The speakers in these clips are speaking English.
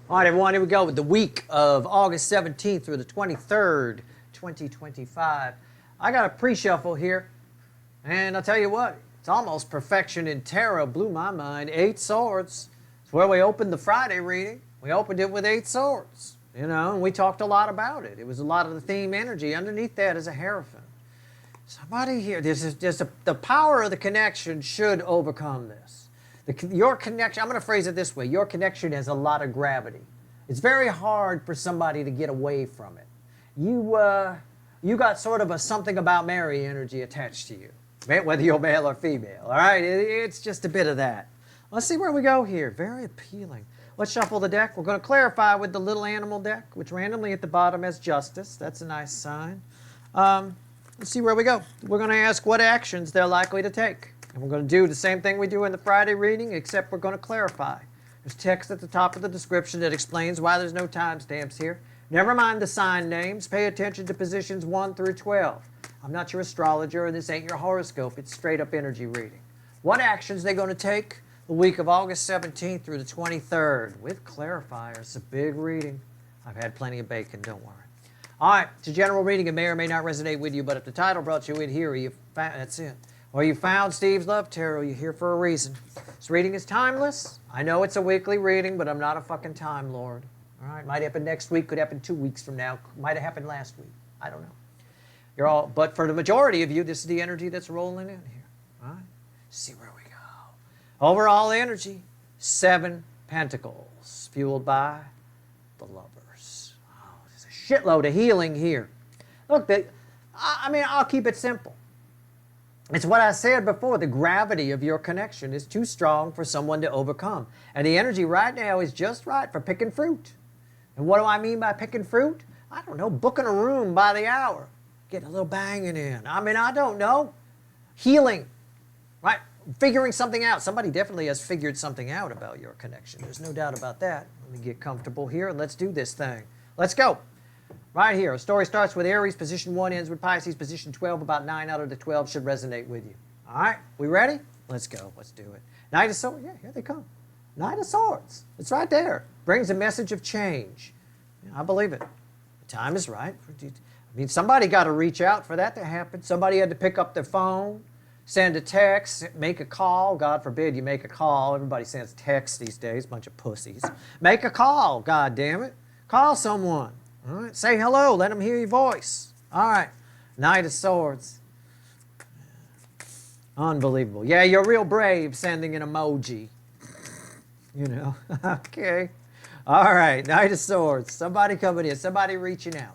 All right, everyone, here we go with the week of August 17th through the 23rd, 2025. I got a pre-shuffle here, and I'll tell you what, it's almost perfection in tarot. Blew my mind. 8 swords. It's where we opened the Friday reading. We opened it with 8 swords, and we talked a lot about it. It was a lot of the theme energy. Underneath that is a Hierophant. Somebody here, the power of the connection should overcome this. Your connection, I'm going to phrase it this way, your connection has a lot of gravity. It's very hard for somebody to get away from it. You got sort of a something about Mary energy attached to you, whether you're male or female, all right? It's just a bit of that. Let's see where we go here. Very appealing. Let's shuffle the deck. We're going to clarify with the little animal deck, which randomly at the bottom has Justice. That's a nice sign. Let's see where we go. We're going to ask what actions they're likely to take. And we're going to do the same thing we do in the Friday reading, except we're going to clarify. There's text at the top of the description that explains why there's no timestamps here. Never mind the sign names. Pay attention to positions 1 through 12. I'm not your astrologer, and this ain't your horoscope. It's straight up energy reading. What actions are they going to take the week of August 17th through the 23rd? With clarifiers. It's a big reading. I've had plenty of bacon, don't worry. All right, it's a general reading. It may or may not resonate with you, but if the title brought you in here, that's it. Or you found Steve's Love Tarot, you're here for a reason. This reading is timeless. I know it's a weekly reading, but I'm not a fucking Time Lord. All right, might happen next week, could happen 2 weeks from now, might have happened last week. I don't know. But for the majority of you, this is the energy that's rolling in here. All right, see where we go. Overall energy, 7 Pentacles, fueled by the Lovers. Oh, there's a shitload of healing here. Look, I'll keep it simple. It's what I said before. The gravity of your connection is too strong for someone to overcome. And the energy right now is just right for picking fruit. And what do I mean by picking fruit? I don't know, booking a room by the hour. Getting a little banging in. I don't know. Healing, right? Figuring something out. Somebody definitely has figured something out about your connection. There's no doubt about that. Let me get comfortable here and let's do this thing. Let's go. Right here, a story starts with Aries, position 1 ends with Pisces, position 12. About 9 out of the 12 should resonate with you. All right, we ready? Let's go, let's do it. Knight of Swords, yeah, here they come. Knight of Swords, it's right there. Brings a message of change. Yeah, I believe it. The time is right. Somebody got to reach out for that to happen. Somebody had to pick up their phone, send a text, make a call. God forbid you make a call. Everybody sends texts these days, bunch of pussies. Make a call, God damn it. Call someone. All right, say hello, let them hear your voice. All right, Knight of Swords. Unbelievable. Yeah, you're real brave sending an emoji. Okay. All right, Knight of Swords. Somebody coming in, somebody reaching out.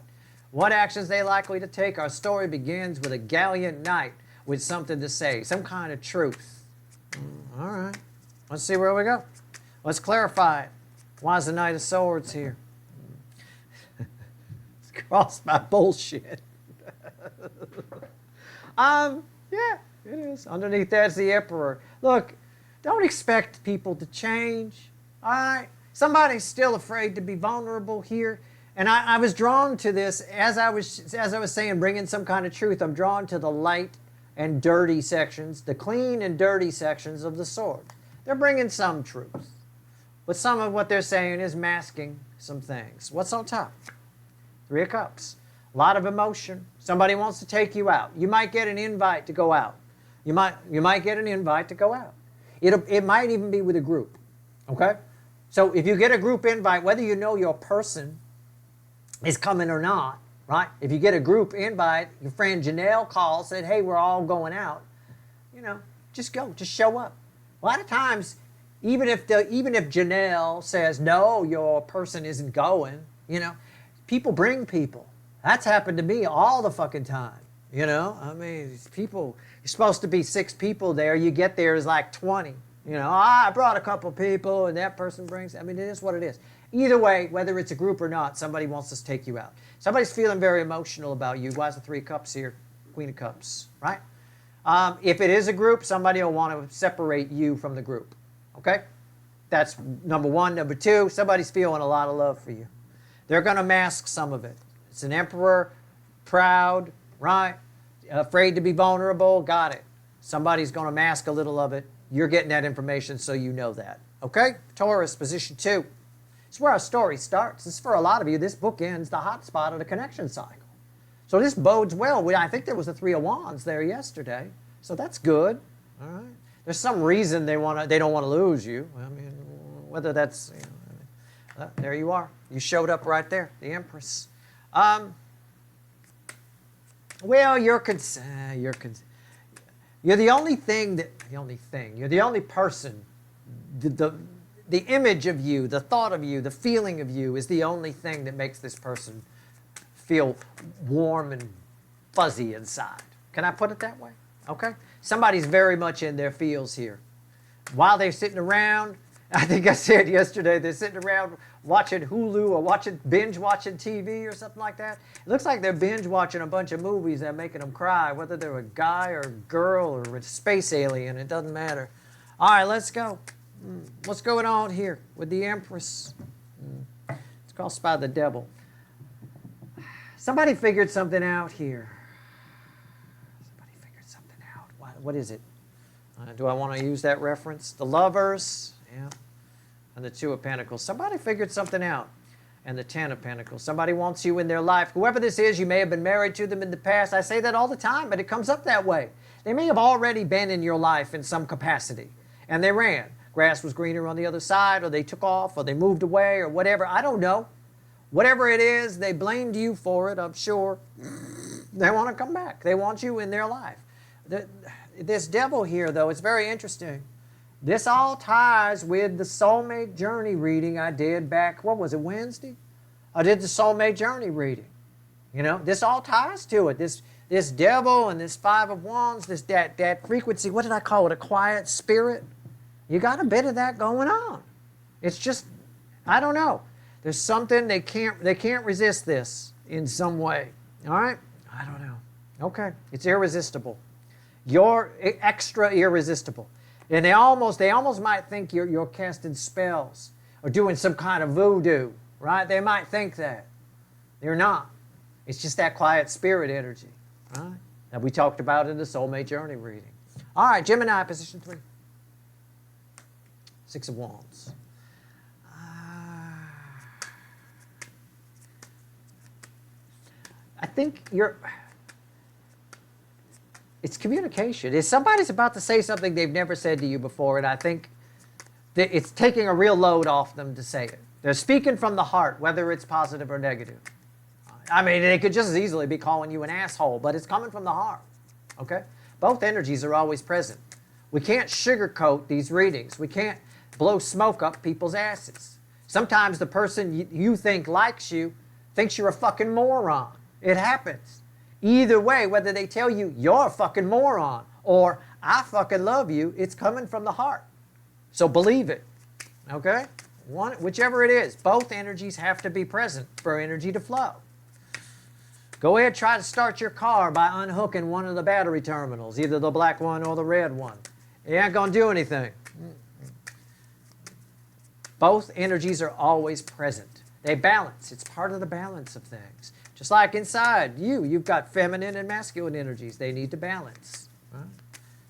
What actions they likely to take? Our story begins with a gallant knight with something to say, some kind of truth. All right, let's see where we go. Let's clarify it. Why is the Knight of Swords here? Cross my bullshit. Yeah, it is. Underneath that's the Emperor. Look, don't expect people to change. All right? Somebody's still afraid to be vulnerable here. And I was drawn to this, as I was saying, bringing some kind of truth. I'm drawn to the light and dirty sections, the clean and dirty sections of the sword. They're bringing some truth. But some of what they're saying is masking some things. What's on top? 3 of Cups. A lot of emotion. Somebody wants to take you out. You might get an invite to go out. You might get an invite to go out. It might even be with a group. Okay? So if you get a group invite, whether you know your person is coming or not, right? If you get a group invite, your friend Janelle calls, said, hey, we're all going out. Just go. Just show up. A lot of times, even if Janelle says, no, your person isn't going, people bring people. That's happened to me all the fucking time. People, you're supposed to be 6 people there. You get there is like 20. I brought a couple people and that person brings, it is what it is. Either way, whether it's a group or not, somebody wants to take you out. Somebody's feeling very emotional about you. Why is the 3 of Cups here? Queen of Cups, right? If it is a group, somebody will want to separate you from the group. Okay? That's number 1. Number 2, somebody's feeling a lot of love for you. They're going to mask some of it. It's an Emperor, proud, right? Afraid to be vulnerable, got it. Somebody's going to mask a little of it. You're getting that information, so you know that. Okay? Taurus, position 2. It's where our story starts. This, for a lot of you, this book ends the hot spot of the connection cycle. So this bodes well. I think there was a Three of Wands there yesterday. So that's good. All right. There's some reason they don't want to lose you. I mean, whether that's, there you are. You showed up right there, the Empress. Well, you're the only thing you're the only person, the image of you, the thought of you, the feeling of you is the only thing that makes this person feel warm and fuzzy inside. Can I put it that way? Okay? Somebody's very much in their feels here. While they're sitting around, I think I said yesterday, they're sitting around watching Hulu or binge watching TV or something like that. It looks like they're binge watching a bunch of movies that are making them cry, whether they're a guy or a girl or a space alien, it doesn't matter. All right, let's go. What's going on here with the Empress? It's crossed by the devil. Somebody figured something out here. Somebody figured something out. What is it? Do I want to use that reference? The Lovers, yeah, and the Two of Pentacles. Somebody figured something out. And the Ten of Pentacles. Somebody wants you in their life. Whoever this is, you may have been married to them in the past. I say that all the time, but it comes up that way. They may have already been in your life in some capacity, and they ran. Grass was greener on the other side, or they took off, or they moved away, or whatever. I don't know. Whatever it is, they blamed you for it, I'm sure. They want to come back. They want you in their life. This devil here, though, it's very interesting. This all ties with the Soulmate Journey reading I did back, what was it, Wednesday? I did the Soulmate Journey reading. You know, this all ties to it. This devil and this Five of Wands, that frequency, what did I call it, a quiet spirit? You got a bit of that going on. It's just, I don't know. There's something, they can't resist this in some way. All right? I don't know. Okay. It's irresistible. You're extra irresistible. And they almost might think you're casting spells or doing some kind of voodoo, right? They might think that. They're not. It's just that quiet spirit energy, right? That we talked about in the Soulmate Journey reading. All right, Gemini, position 3. Six of Wands. I think it's communication. If somebody's about to say something they've never said to you before, and I think that it's taking a real load off them to say it. They're speaking from the heart, whether it's positive or negative. I mean, they could just as easily be calling you an asshole, but it's coming from the heart, okay? Both energies are always present. We can't sugarcoat these readings. We can't blow smoke up people's asses. Sometimes the person you think likes you thinks you're a fucking moron. It happens. Either way, whether they tell you you're a fucking moron or I fucking love you, it's coming from the heart. So believe it, okay? Whichever it is, both energies have to be present for energy to flow. Go ahead, try to start your car by unhooking one of the battery terminals, either the black one or the red one. It ain't gonna do anything. Both energies are always present. They balance. It's part of the balance of things. Just like inside you've got feminine and masculine energies. They need to balance. Right?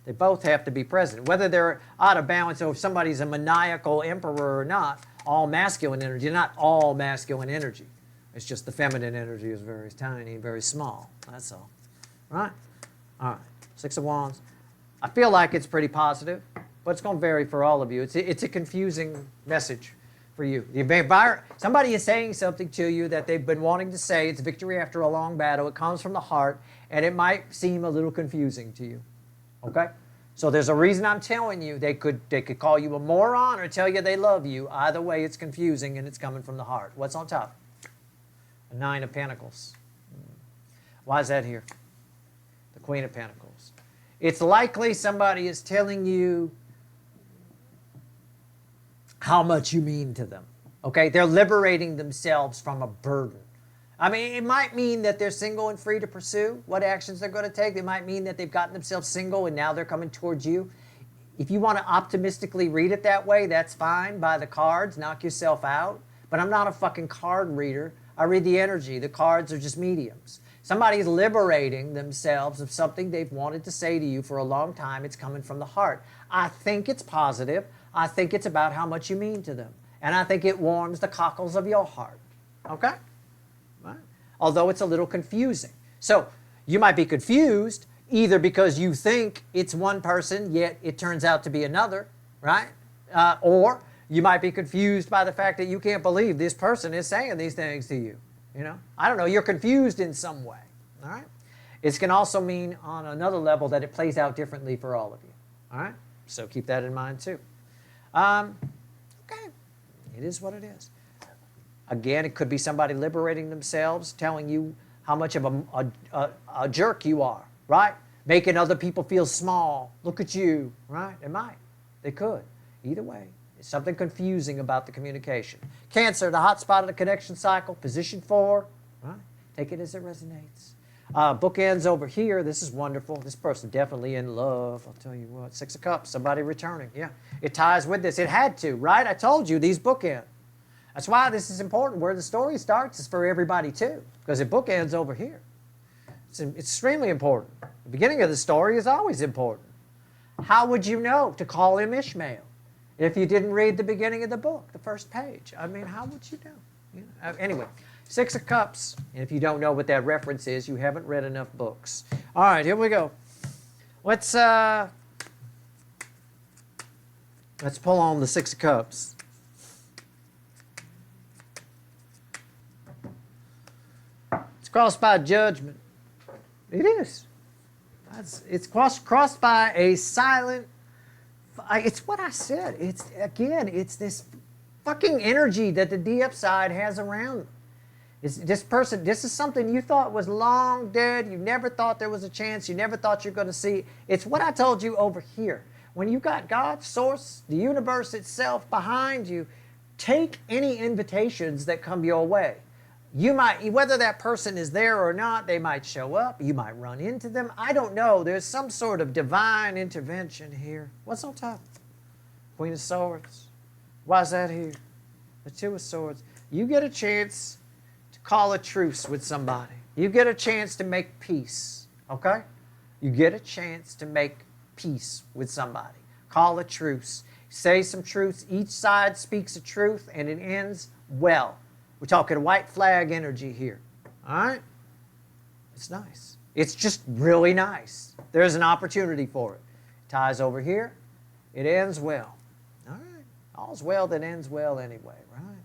They both have to be present. Whether they're out of balance or if somebody's a maniacal emperor or not, all masculine energy, not all masculine energy. It's just the feminine energy is very tiny, very small. That's all. Right? All right. Six of Wands. I feel like it's pretty positive, but it's going to vary for all of you. It's a confusing message for you. Somebody is saying something to you that they've been wanting to say. It's victory after a long battle. It comes from the heart, and it might seem a little confusing to you. Okay? So there's a reason I'm telling you. They could call you a moron or tell you they love you. Either way, it's confusing, and it's coming from the heart. What's on top? A Nine of Pentacles. Why is that here? The Queen of Pentacles. It's likely somebody is telling you how much you mean to them. Okay? They're liberating themselves from a burden. I mean, it might mean that they're single and free to pursue what actions they're going to take. It might mean that they've gotten themselves single and now they're coming towards you. If you want to optimistically read it that way, that's fine. Buy the cards, knock yourself out. But I'm not a fucking card reader. I read the energy. The cards are just mediums. Somebody's liberating themselves of something they've wanted to say to you for a long time. It's coming from the heart. I think it's positive. I think it's about how much you mean to them. And I think it warms the cockles of your heart. Okay? Right? Although it's a little confusing. So you might be confused either because you think it's one person, yet it turns out to be another, right? Or you might be confused by the fact that you can't believe this person is saying these things to you. You know, I don't know, you're confused in some way, all right? It can also mean on another level that it plays out differently for all of you, all right? So keep that in mind too. Okay, it is what it is. Again, it could be somebody liberating themselves, telling you how much of a jerk you are, right? Making other people feel small. Look at you, right? It might. They could. Either way, it's something confusing about the communication. Cancer, the hot spot of the connection cycle, position 4, right? Take it as it resonates. Bookends over here. This is wonderful. This person definitely in love. I'll tell you what. 6 of Cups, somebody returning. Yeah, it ties with this. It had to, right? I told you, these bookends. That's why this is important. Where the story starts is for everybody too, because it bookends over here. It's extremely important. The beginning of the story is always important. How would you know to call him Ishmael if you didn't read the beginning of the book, the first page? I mean, how would you know? You know? Anyway, 6 of Cups. And if you don't know what that reference is, you haven't read enough books. All right, here we go. Let's pull on the 6 of Cups. It's crossed by judgment. It is. It's crossed by a silent. It's what I said. It's this fucking energy that the deep side has around them. This is something you thought was long dead. You never thought there was a chance. You never thought you're going to see. It's what I told you over here. When you got God, Source, the universe itself behind you, take any invitations that come your way. You might, whether that person is there or not, they might show up. You might run into them. I don't know. There's some sort of divine intervention here. What's on top? Queen of Swords. Why is that here? The 2 of Swords. You get a chance to call a truce with somebody. You get a chance to make peace. Okay? You get a chance to make peace with somebody. Call a truce. Say some truths. Each side speaks a truth, and it ends well. We're talking white flag energy here. All right? It's nice. It's just really nice. There's an opportunity for it. Ties over here. It ends well. All right. All's well that ends well anyway, right?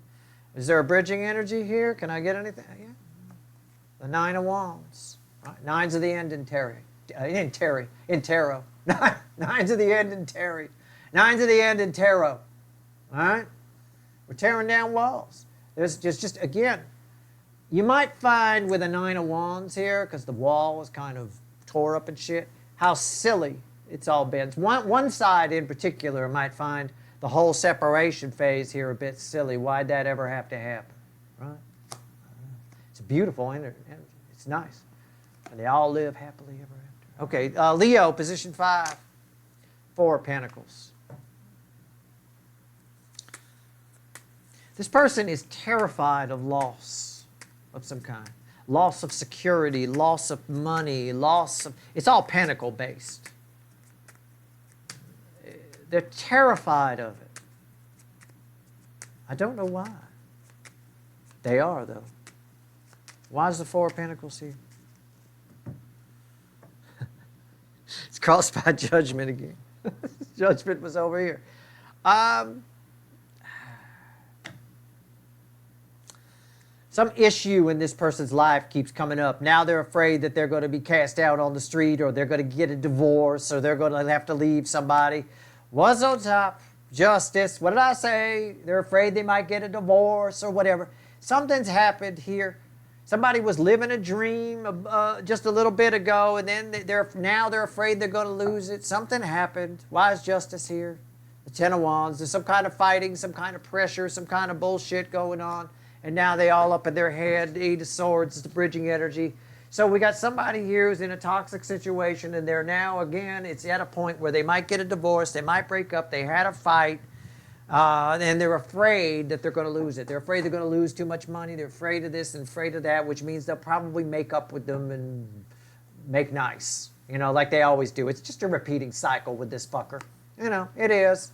Is there a bridging energy here? Can I get anything? Yeah. The 9 of Wands. Right. 9's of the end in tarot. In tarot. 9's of the end in tarot. 9's of the end in tarot. All right? We're tearing down walls. There's just again, you might find with a 9 of Wands here, because the wall was kind of tore up and shit, how silly it's all been. One side in particular might find the whole separation phase here a bit silly. Why'd that ever have to happen? Right? It's a beautiful energy. It's nice. And they all live happily ever after. Okay, Leo, position 5. 4 of Pentacles. This person is terrified of loss of some kind. Loss of security, loss of money, it's all pentacle based. They're terrified of it. I don't know why. They are, though. Why is the 4 of Pentacles here? It's crossed by judgment again. Judgment was over here. Some issue in this person's life keeps coming up. Now they're afraid that they're going to be cast out on the street, or they're going to get a divorce, or they're going to have to leave somebody. What's on top? Justice. What did I say? They're afraid they might get a divorce or whatever. Something's happened here. Somebody was living a dream just a little bit ago, and then now they're afraid they're going to lose it. Something happened. Why is justice here? The 10 of Wands. There's some kind of fighting, some kind of pressure, some kind of bullshit going on. And now they all up in their head. The 8 of Swords is the bridging energy. So we got somebody here who's in a toxic situation, and they're now, again, it's at a point where they might get a divorce, they might break up, they had a fight, and they're afraid that they're going to lose it. They're afraid they're going to lose too much money. They're afraid of this and afraid of that, which means they'll probably make up with them and make nice, you know, like they always do. It's just a repeating cycle with this fucker. You know, it is.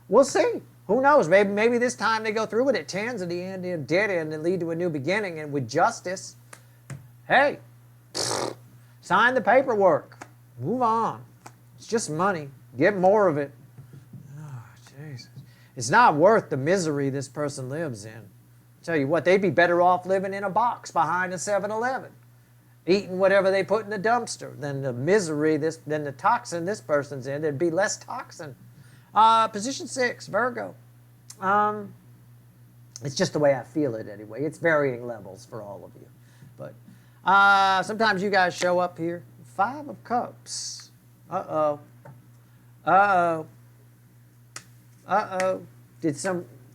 We'll see. Who knows? Maybe this time they go through with it. Tens in the end, a dead end, and lead to a new beginning. And with justice, hey, sign the paperwork. Move on. It's just money. Get more of it. Oh, Jesus. It's not worth the misery this person lives in. I tell you what, they'd be better off living in a box behind a 7-Eleven, eating whatever they put in the dumpster than the misery, than the toxin this person's in. There'd be less toxin. Position 6, Virgo. It's just the way I feel it anyway. It's varying levels for all of you. But sometimes you guys show up here. 5 of Cups. Uh-oh. Uh-oh.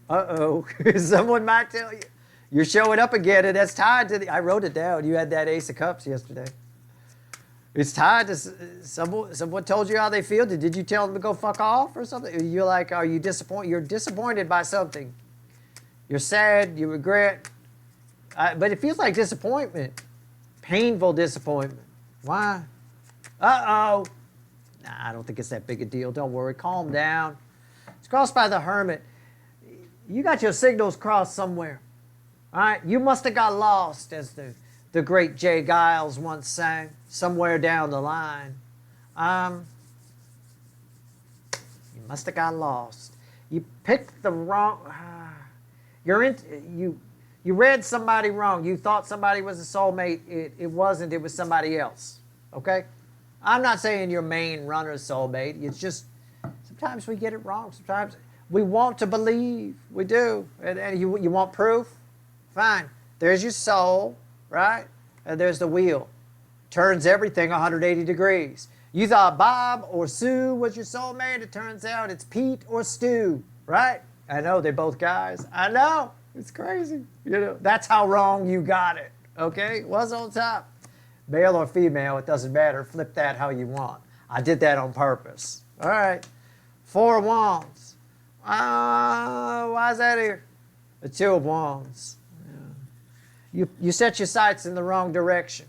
Uh-oh. Someone might tell you. You're showing up again, and that's tied to I wrote it down. You had that Ace of Cups yesterday. It's tied to someone told you how they feel. Did you tell them to go fuck off or something? You're like, are you disappointed? You're disappointed by something. You're sad. You regret. But it feels like disappointment. Painful disappointment. Why? Uh-oh. Nah, I don't think it's that big a deal. Don't worry. Calm down. It's crossed by the Hermit. You got your signals crossed somewhere. All right? You must have got lost, as the great Jay Giles once sang, somewhere down the line. You must have got lost. You picked the wrong... you read somebody wrong. You thought somebody was a soulmate. It wasn't. It was somebody else. Okay? I'm not saying your main runner's soulmate. It's just sometimes we get it wrong. Sometimes we want to believe. We do. And you want proof? Fine. There's your soul, right? And there's the wheel. Turns everything 180 degrees. You thought Bob or Sue was your soulmate. It turns out it's Pete or Stu, right? I know they're both guys. I know. It's crazy. You know, that's how wrong you got it. Okay? What's on top? Male or female, it doesn't matter. Flip that how you want. I did that on purpose. All right. 4 of Wands. Why is that here? The 2 of Wands. You set your sights in the wrong direction.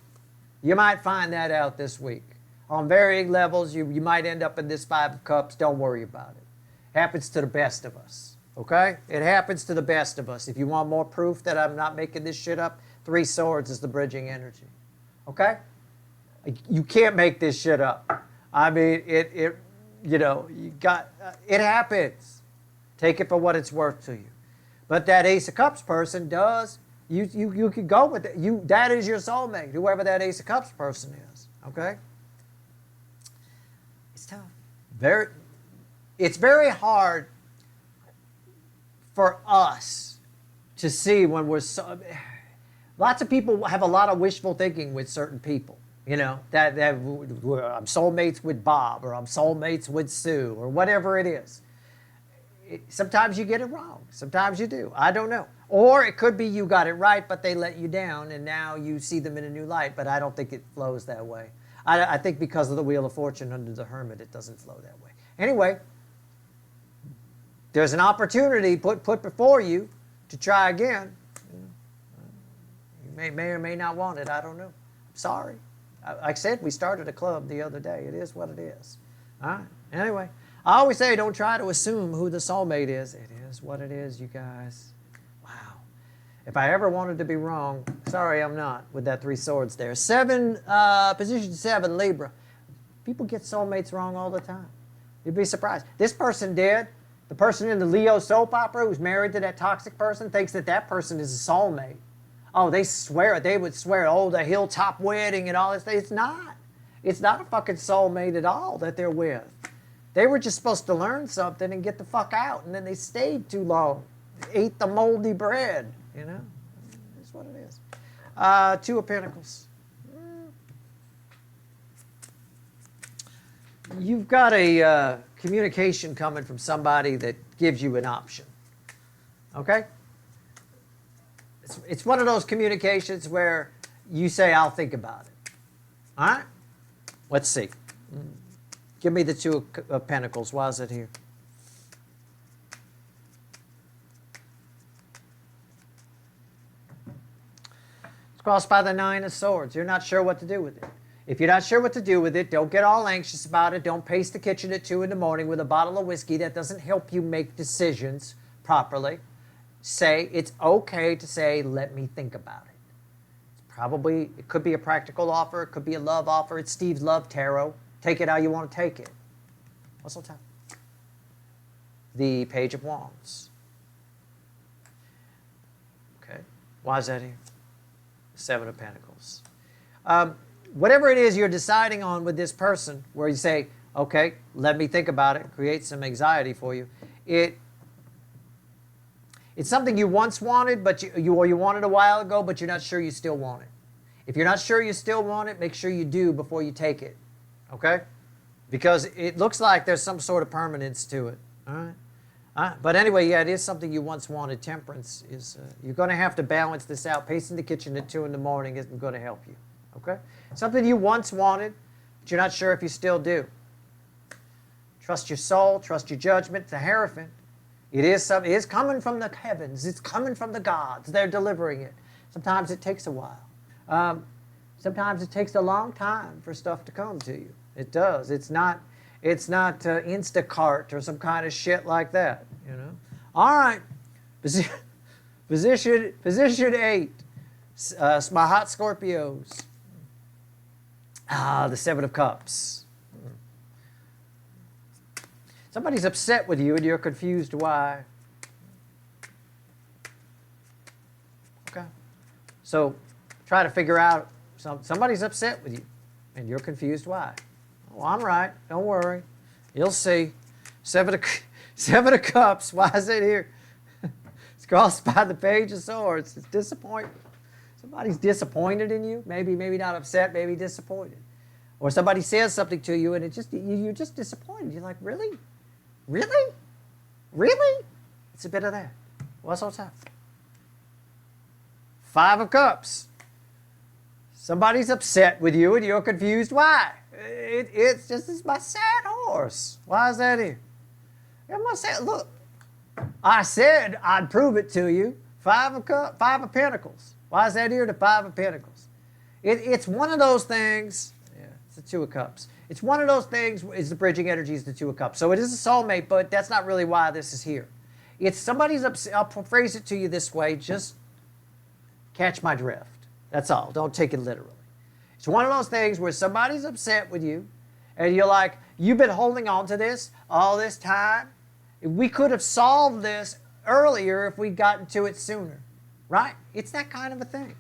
You might find that out this week. On varying levels, you might end up in this 5 of Cups. Don't worry about it. Happens to the best of us. Okay? It happens to the best of us. If you want more proof that I'm not making this shit up, 3 Swords is the bridging energy. Okay? You can't make this shit up. I mean, it happens. Take it for what it's worth to you. But that Ace of Cups person does... You could go with it. That is your soulmate, whoever that Ace of Cups person is. Okay? It's tough. It's very hard for us to see when we're lots of people have a lot of wishful thinking with certain people. You know, that I'm soulmates with Bob, or I'm soulmates with Sue, or whatever it is. Sometimes you get it wrong. Sometimes you do. I don't know. Or it could be you got it right, but they let you down, and now you see them in a new light. But I don't think it flows that way. I think because of the Wheel of Fortune under the Hermit, it doesn't flow that way. Anyway, there's an opportunity put before you to try again. You may or may not want it. I don't know. Sorry. Like I said, we started a club the other day. It is what it is. All right. Anyway, I always say don't try to assume who the soulmate is. It is what it is, you guys. Wow. If I ever wanted to be wrong, sorry, I'm not with that 3 Swords there. Position 7, Libra. People get soulmates wrong all the time. You'd be surprised. This person did. The person in the Leo soap opera who's married to that toxic person thinks that person is a soulmate. Oh, they would swear, oh, the hilltop wedding and all this. It's not. It's not a fucking soulmate at all that they're with. They were just supposed to learn something and get the fuck out, and then they stayed too long. They ate the moldy bread, you know? That's what it is. 2 of Pentacles. You've got a communication coming from somebody that gives you an option, okay? It's one of those communications where you say, I'll think about it. All right? Let's see. Give me the 2 of Pentacles. Why is it here? It's crossed by the 9 of Swords. You're not sure what to do with it. If you're not sure what to do with it, don't get all anxious about it. Don't pace the kitchen at 2 in the morning with a bottle of whiskey. That doesn't help you make decisions properly. Say, it's okay to say, let me think about it. Probably, it could be a practical offer. It could be a love offer. It's Steve's Love Tarot. Take it how you want to take it. What's on top? The Page of Wands. Okay. Why is that here? Seven of Pentacles. Whatever it is you're deciding on with this person, where you say, okay, let me think about it, create some anxiety for you. It's something you once wanted, but you wanted a while ago, but you're not sure you still want it. If you're not sure you still want it, make sure you do before you take it. Okay? Because it looks like there's some sort of permanence to it. All right? But anyway, yeah, it is something you once wanted. Temperance is, you're going to have to balance this out. Pacing the kitchen at 2 in the morning isn't going to help you. Okay? Something you once wanted, but you're not sure if you still do. Trust your soul, trust your judgment. The Hierophant. It is coming from the heavens. It's coming from the gods. They're delivering it. Sometimes it takes a while. Sometimes it takes a long time for stuff to come to you. It does. It's not Instacart or some kind of shit like that. You know. All right. Position 8. My hot Scorpios. The Seven of Cups. Somebody's upset with you and you're confused why. Okay. So try to figure out, somebody's upset with you and you're confused why. Oh, I'm right. Don't worry. You'll see. Seven of Cups. Why is it here? It's crossed by the Page of Swords. It's disappointment. Somebody's disappointed in you. Maybe not upset, maybe disappointed. Or somebody says something to you and you're just disappointed. You're like, really? Really? Really? It's a bit of that. What's on top? Five of Cups. Somebody's upset with you and you're confused why. It's my sad horse. Why is that here? Look, I said I'd prove it to you. Five of Pentacles. Why is that here? The Five of Pentacles. It's one of those things. Yeah, it's the Two of Cups. It's one of those things, is the bridging energy is the Two of Cups. So it is a soulmate, but that's not really why this is here. It's somebody's upset. I'll phrase it to you this way. Just catch my drift. That's all. Don't take it literally. It's one of those things where somebody's upset with you, and you're like, you've been holding on to this all this time. We could have solved this earlier if we'd gotten to it sooner. Right? It's that kind of a thing.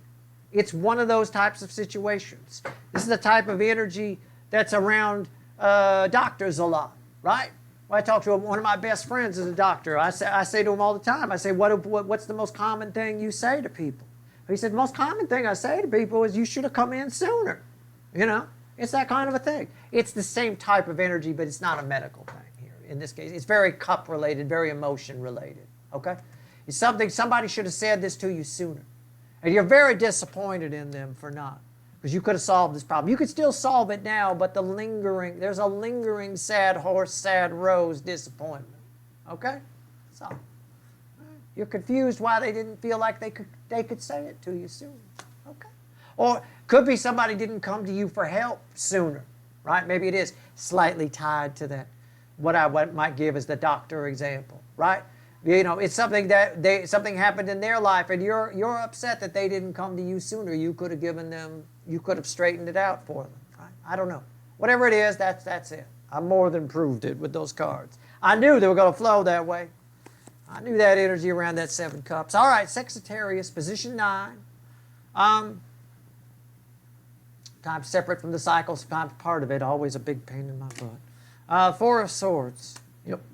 It's one of those types of situations. This is the type of energy that's around doctors a lot, right? When I talk to one of my best friends is a doctor. I say to him all the time, I say, what's the most common thing you say to people? He said, the most common thing I say to people is you should have come in sooner. You know, it's that kind of a thing. It's the same type of energy, but it's not a medical thing here. In this case, it's very cup related, very emotion related, okay? It's something, somebody should have said this to you sooner. And you're very disappointed in them for not. Because you could have solved this problem. You could still solve it now, but there's a lingering sad horse, sad rose disappointment. Okay? That's all. You're confused why they didn't feel like they could say it to you sooner. Okay? Or could be somebody didn't come to you for help sooner. Right? Maybe it is slightly tied to that. What I might give as the doctor example. Right? You know, it's something that something happened in their life, and you're upset that they didn't come to you sooner. You could have given them, you could have straightened it out for them. Right? I don't know. Whatever it is, that's it. I more than proved it with those cards. I knew they were going to flow that way. I knew that energy around that Seven Cups. All right, Sagittarius, position 9. Sometimes separate from the cycle, sometimes part of it. Always a big pain in my butt. Four of Swords.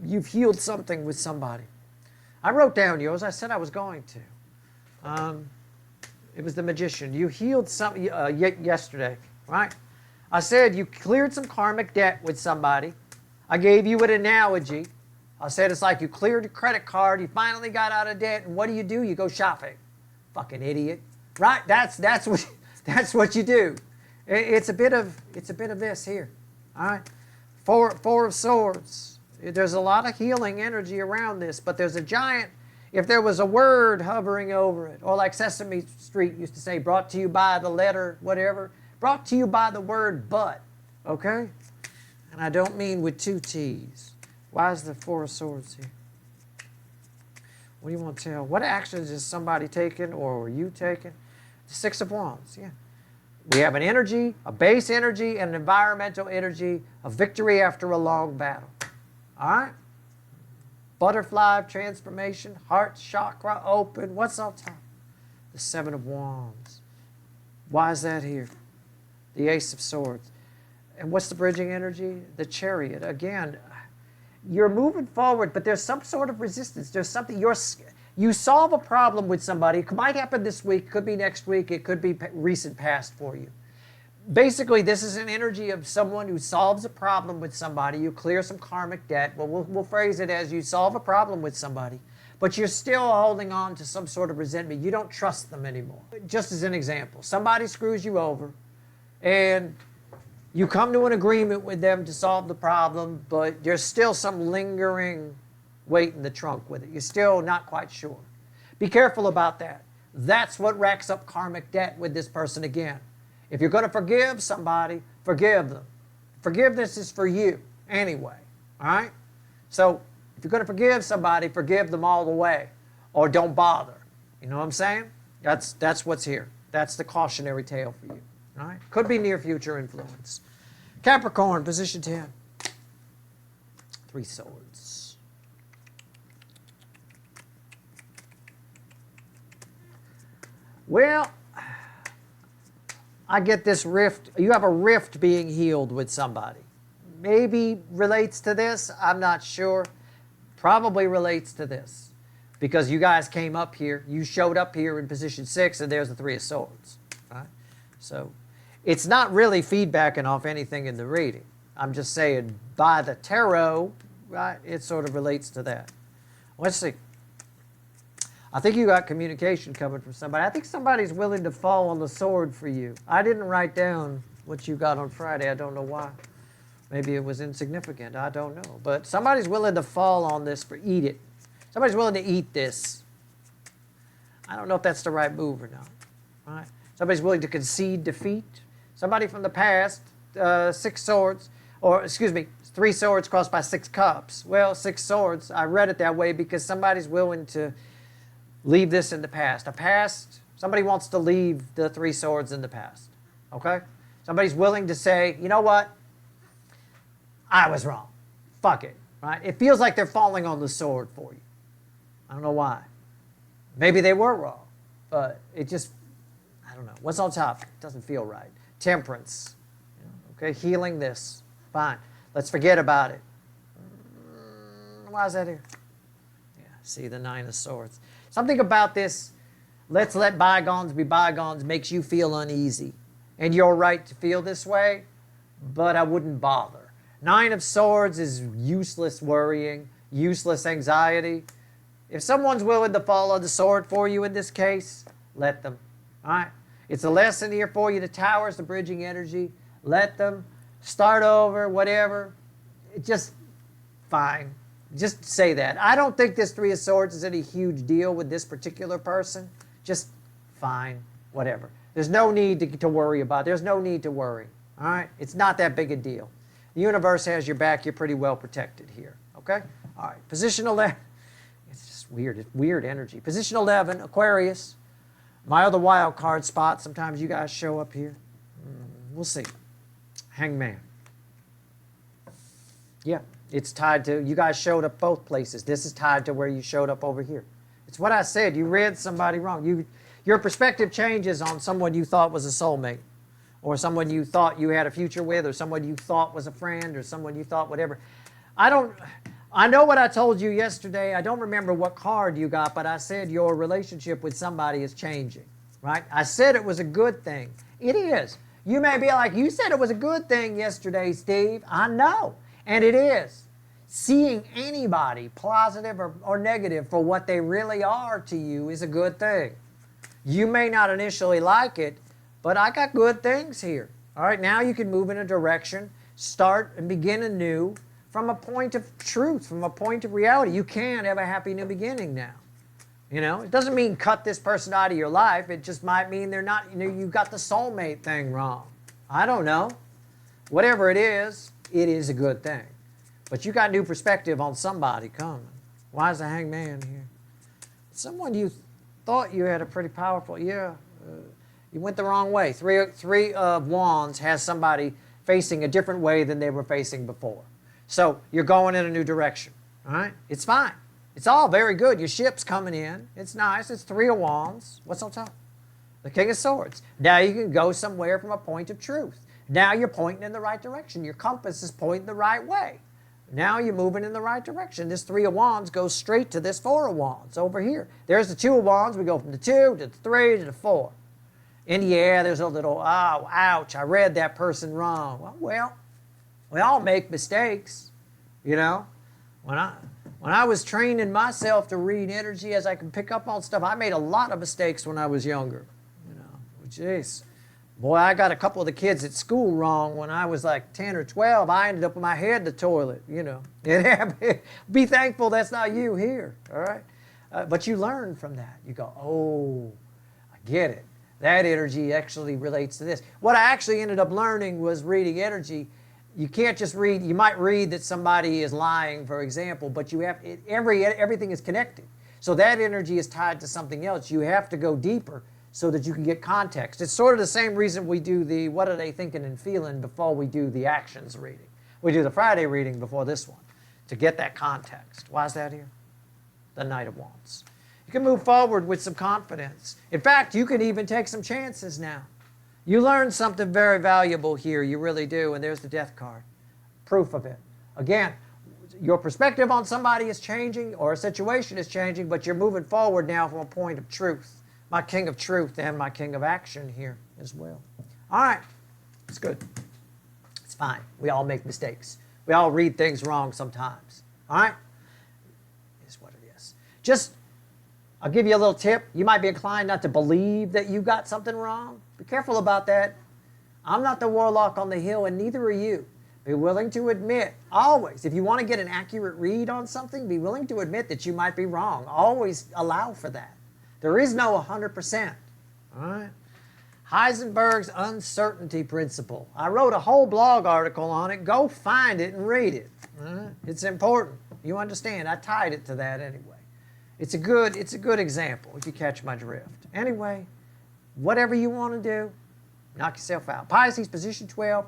You've healed something with somebody. I wrote down yours. I said I was going to. It was the Magician. You healed something yesterday, right? I said you cleared some karmic debt with somebody. I gave you an analogy. I said it's like you cleared your credit card, you finally got out of debt, and what do? You go shopping. Fucking idiot. Right? That's what you do. It's a bit of this here. All right? Four of Swords. There's a lot of healing energy around this, but there's a giant, if there was a word hovering over it, or like Sesame Street used to say, brought to you by the letter, whatever, Brought to you by the word but, okay? And I don't mean with 2 T's. Why is the 4 of Swords here? What do you want to tell? What actions is somebody taking or are you taking? The 6 of Wands, yeah. We have an energy, a base energy, and an environmental energy, a victory after a long battle. All right? Butterfly transformation, heart chakra open. What's on top? The 7 of Wands. Why is that here? The Ace of Swords. And what's the bridging energy? The Chariot. Again, you're moving forward, but there's some sort of resistance. There's something, you solve a problem with somebody. It might happen this week, could be next week, it could be recent past for you. Basically, this is an energy of someone who solves a problem with somebody. You clear some karmic debt. Well, we'll phrase it as you solve a problem with somebody, but you're still holding on to some sort of resentment. You don't trust them anymore. Just as an example, somebody screws you over, and you come to an agreement with them to solve the problem, but there's still some lingering weight in the trunk with it. You're still not quite sure. Be careful about that. That's what racks up karmic debt with this person again. If you're going to forgive somebody, forgive them. Forgiveness is for you anyway, all right? So if you're going to forgive somebody, forgive them all the way, or don't bother. You know what I'm saying? That's what's here. That's the cautionary tale for you, all right? Could be near future influence. Capricorn, position 10. 3 Swords. Well, I get this rift. You have a rift being healed with somebody. Maybe relates to this. I'm not sure. Probably relates to this. Because you guys came up here. You showed up here in position 6, and there's the 3 of Swords. Right? So it's not really feedbacking off anything in the reading. I'm just saying by the tarot, right, it sort of relates to that. Let's see. I think you got communication coming from somebody. I think somebody's willing to fall on the sword for you. I didn't write down what you got on Friday. I don't know why. Maybe it was insignificant. I don't know. But somebody's willing to fall on this for eat it. Somebody's willing to eat this. I don't know if that's the right move or not. All right? Somebody's willing to concede defeat. Somebody from the past, 6 swords, or excuse me, 3 swords crossed by 6 cups. Well, 6 swords, I read it that way because somebody's willing to leave this in the past. Somebody wants to leave the 3 swords in the past. Okay? Somebody's willing to say, you know what? I was wrong. Fuck it. Right? It feels like they're falling on the sword for you. I don't know why. Maybe they were wrong. But it just, I don't know. What's on top? It doesn't feel right. Temperance. Okay? Healing this. Fine. Let's forget about it. Why is that here? Yeah, see the 9 of Swords. Something about this, let's let bygones be bygones, makes you feel uneasy. And you're right to feel this way, but I wouldn't bother. 9 of Swords is useless worrying, useless anxiety. If someone's willing to fall on the sword for you in this case, let them. All right? It's a lesson here for you. The Tower's the bridging energy. Let them start over, whatever. It's just fine. Just say that. I don't think this 3 of Swords is any huge deal with this particular person. Just fine, whatever. There's no need to worry about it. There's no need to worry. All right? It's not that big a deal. The universe has your back. You're pretty well protected here. Okay? All right. Position 11. It's just weird. It's weird energy. Position 11, Aquarius. My other wild card spot. Sometimes you guys show up here. We'll see. Hangman. Yeah. It's tied to, you guys showed up both places. This is tied to where you showed up over here. It's what I said. You read somebody wrong. Your perspective changes on someone you thought was a soulmate, or someone you thought you had a future with, or someone you thought was a friend, or someone you thought whatever. I know what I told you yesterday. I don't remember what card you got, but I said your relationship with somebody is changing, right? I said it was a good thing. It is. You may be like, you said it was a good thing yesterday, Steve. I know. And it is. Seeing anybody, positive or negative, for what they really are to you is a good thing. You may not initially like it, but I got good things here. All right, now you can move in a direction, start and begin anew from a point of truth, from a point of reality. You can have a happy new beginning now. You know, it doesn't mean cut this person out of your life. It just might mean they're not, you got the soulmate thing wrong. I don't know. Whatever it is a good thing. But you got new perspective on somebody coming. Why is the hangman here? Someone you thought you had a pretty powerful, you went the wrong way. Three of Wands has somebody facing a different way than they were facing before. So you're going in a new direction, all right? It's fine. It's all very good. Your ship's coming in. It's nice. It's Three of Wands. What's on top? The King of Swords. Now you can go somewhere from a point of truth. Now you're pointing in the right direction. Your compass is pointing the right way. Now you're moving in the right direction. This Three of Wands goes straight to this Four of Wands over here. There's the Two of Wands. We go from the 2 to the 3 to the 4. In the air, there's a little, oh, ouch, I read that person wrong. Well, we all make mistakes, you know. When I was training myself to read energy as I can pick up on stuff, I made a lot of mistakes when I was younger, you know. Jeez. Boy, I got a couple of the kids at school wrong when I was like 10 or 12. I ended up with my head in the toilet, you know. Be thankful that's not you here, all right? But you learn from that. You go, oh, I get it. That energy actually relates to this. What I actually ended up learning was reading energy. You can't just read, you might read that somebody is lying, for example, but you have, everything is connected. So that energy is tied to something else. You have to go deeper so that you can get context. It's sort of the same reason we do the what are they thinking and feeling before we do the actions reading. We do the Friday reading before this one to get that context. Why is that here? The Knight of Wands. You can move forward with some confidence. In fact, you can even take some chances now. You learn something very valuable here, you really do, and there's the Death card. Proof of it. Again, your perspective on somebody is changing or a situation is changing, but you're moving forward now from a point of truth. My King of Truth and my King of Action here as well. All right, it's good. It's fine. We all make mistakes. We all read things wrong sometimes. All right? It is what it is. Just, I'll give you a little tip. You might be inclined not to believe that you got something wrong. Be careful about that. I'm not the warlock on the hill, and neither are you. Be willing to admit, always, if you want to get an accurate read on something, be willing to admit that you might be wrong. Always allow for that. There is no 100%. All right? Heisenberg's uncertainty principle. I wrote a whole blog article on it. Go find it and read it. All right? It's important. You understand? I tied it to that anyway. It's a good example, if you catch my drift. Anyway, whatever you want to do, knock yourself out. Pisces, position 12.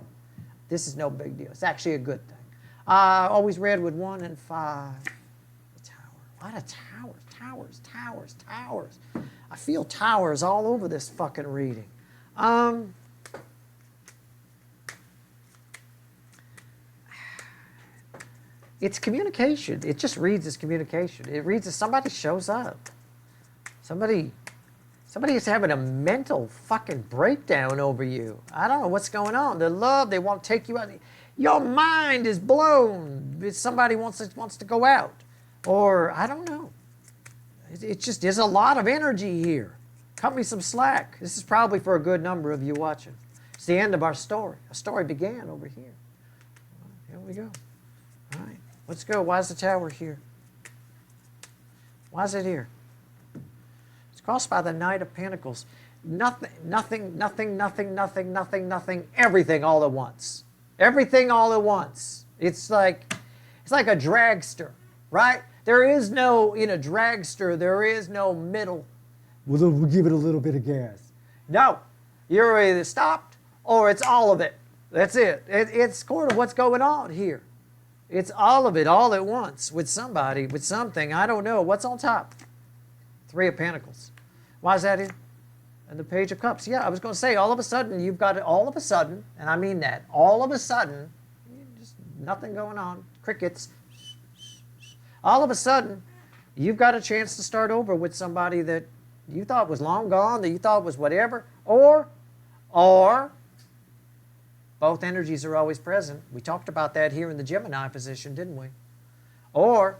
This is no big deal. It's actually a good thing. I always read with 1 and 5. The tower. A lot of towers, towers, towers, towers. I feel towers all over this fucking reading. It's communication. It just reads as communication. It reads as somebody shows up. Somebody is having a mental fucking breakdown over you. I don't know what's going on. They're love. They want to take you out. Your mind is blown. Somebody wants to go out. Or, I don't know. It's just, there's a lot of energy here. Cut me some slack. This is probably for a good number of you watching. It's the end of our story. Our story began over here. Here we go. All right. Let's go. Why is the tower here? Why is it here? It's crossed by the Knight of Pentacles. Nothing, everything all at once. Everything all at once. It's like a dragster, right? There is no, in a dragster, there is no middle. We'll give it a little bit of gas. No, you're either stopped or it's all of it. That's it. It's sort of what's going on here. It's all of it, all at once, with somebody, with something. I don't know. What's on top? 3 of Pentacles. Why is that here? And the Page of Cups. Yeah, I was going to say, all of a sudden, you've got it, all of a sudden, and I mean that, all of a sudden, just nothing going on, crickets. All of a sudden, you've got a chance to start over with somebody that you thought was long gone, that you thought was whatever, or both energies are always present. We talked about that here in the Gemini position, didn't we? Or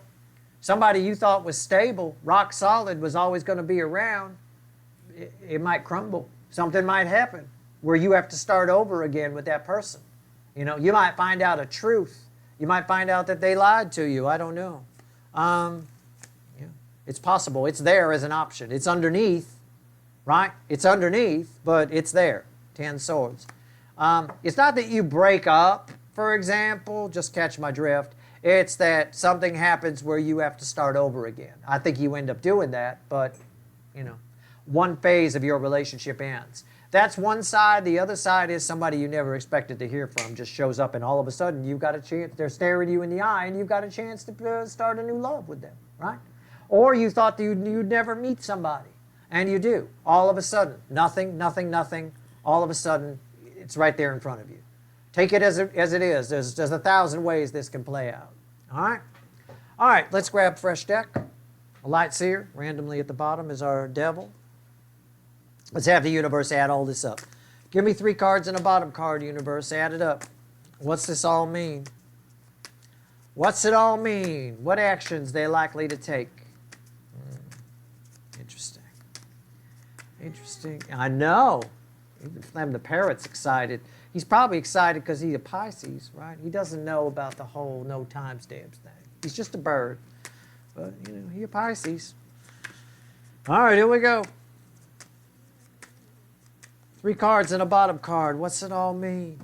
somebody you thought was stable, rock solid, was always going to be around, it might crumble. Something might happen where you have to start over again with that person. You know, you might find out a truth. You might find out that they lied to you. I don't know. Yeah, it's possible. It's there as an option. It's underneath, right? It's underneath, but it's there. 10 swords. It's not that you break up, for example, just catch my drift. It's that something happens where you have to start over again. I think you end up doing that, but, you know, one phase of your relationship ends. That's one side. The other side is somebody you never expected to hear from just shows up, and all of a sudden you've got a chance. They're staring you in the eye, and you've got a chance to start a new love with them, right? Or you thought that you'd never meet somebody, and you do. All of a sudden, nothing, nothing, nothing. All of a sudden, it's right there in front of you. Take it as it is. There's 1,000 ways this can play out. All right? All right, let's grab a fresh deck. A light seer, randomly at the bottom, is our devil. Let's have the universe add all this up. Give me 3 cards and a bottom card, universe. Add it up. What's this all mean? What's it all mean? What actions they likely to take? Interesting. Interesting. I know. Even the parrot's excited. He's probably excited because he's a Pisces, right? He doesn't know about the whole no timestamps thing. He's just a bird. But, you know, he's a Pisces. All right, here we go. 3 cards and a bottom card. What's it all mean?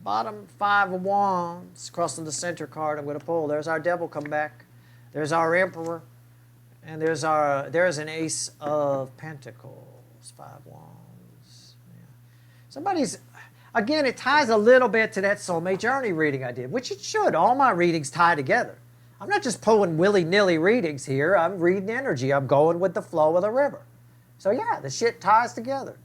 Bottom 5 of Wands. Crossing the center card I'm going to pull. There's our devil come back. There's our emperor. And there's an ace of pentacles. 5 wands. Yeah. Somebody's, again, it ties a little bit to that soulmate journey reading I did, which it should. All my readings tie together. I'm not just pulling willy-nilly readings here. I'm reading energy. I'm going with the flow of the river. So yeah, the shit ties together.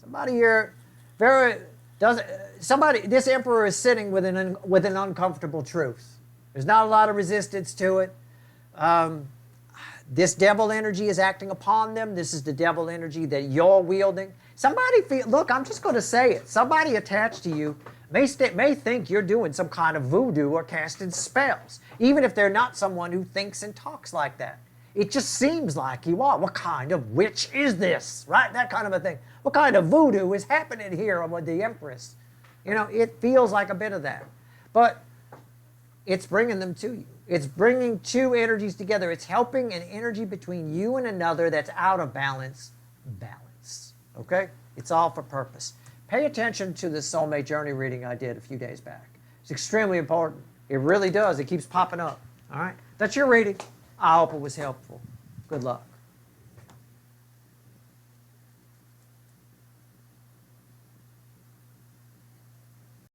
Somebody here, this emperor is sitting with an uncomfortable truth. There's not a lot of resistance to it. This devil energy is acting upon them. This is the devil energy that you're wielding. Look, I'm just going to say it. Somebody attached to you may think you're doing some kind of voodoo or casting spells, even if they're not someone who thinks and talks like that. It just seems like you are. What kind of witch is this? Right? That kind of a thing. What kind of voodoo is happening here with the Empress? You know, it feels like a bit of that. But it's bringing them to you. It's bringing 2 energies together. It's helping an energy between you and another that's out of balance. Okay? It's all for purpose. Pay attention to the soulmate journey reading I did a few days back. It's extremely important. It really does. It keeps popping up. All right? That's your reading. I hope it was helpful. Good luck.